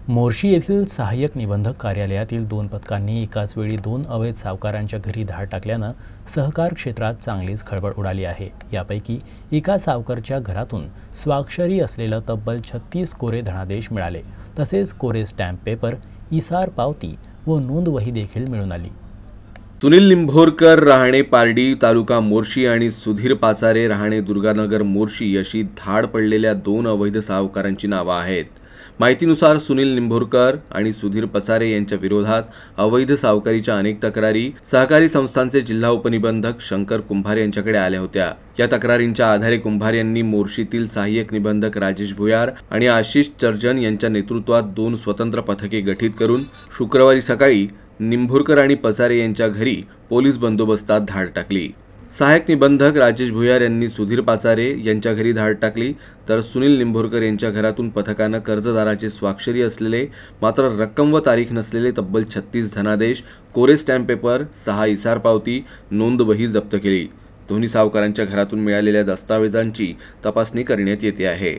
मोर्शी येथील सहाय्यक निबंधक कार्यालयातील 2 पथकांनी एकाच वेळी 2 अवैध सावकारांच्या घरी धाड टाकल्यानं सहकार क्षेत्रात चांगलीच खळबळ उडाली आहे। यापैकी एका सावकारच्या घरातून स्वाक्षरी असलेलं तब्बल 36 कोरे धनादेश मिळाले, तसेच कोरे स्टॅम्प पेपर, इसार पावती व नोंदवही देखील मिळून आली। सुनील निंभोरकर राहणे पारडी तालुका मोर्शी आणि सुधीर पाचारे राहणे दुर्गानगर मोर्शी अशी धाड पडलेल्या 2 अवैध सावकारांची नावं आहेत। माहितीनुसार सुनील निंभोरकर आणि सुधीर पचारे यांच्या विरोधात अवैध सावकारीच्या अनेक तक्रारी सहकारी संस्थांचे जिल्हा उपनिबंधक शंकर कुंभार यांच्याकडे आल्या होत्या। या तक्रारींच्या आधारे कुंभार यांनी मोर्शीतील सहाय्यक निबंधक राजेश भुयार आणि आशिष चर्जन यांच्या नेतृत्वात 2 स्वतंत्र पथके गठीत करून शुक्रवारी सकाळी निंभोरकर आणि पचारे यांच्या घरी पोलीस बंदोबस्तात धाड टाकली। सहाय्यक निबंधक राजेश भुयार यांनी सुधीर पाचारे यांच्या घरी धाड टाकली, तर सुनील निंभोरकर यांच्या घरातून पथकानं कर्जदाराचे स्वाक्षरी असलेले मात्र रक्कम व तारीख नसलेले तब्बल 36 धनादेश, कोरे स्टॅम्प पेपर, 6 इसार पावती, नोंदवही जप्त केली। दोन्ही सावकारांच्या घरातून मिळालेल्या दस्तावेजांची तपासणी करण्यात येते आहे।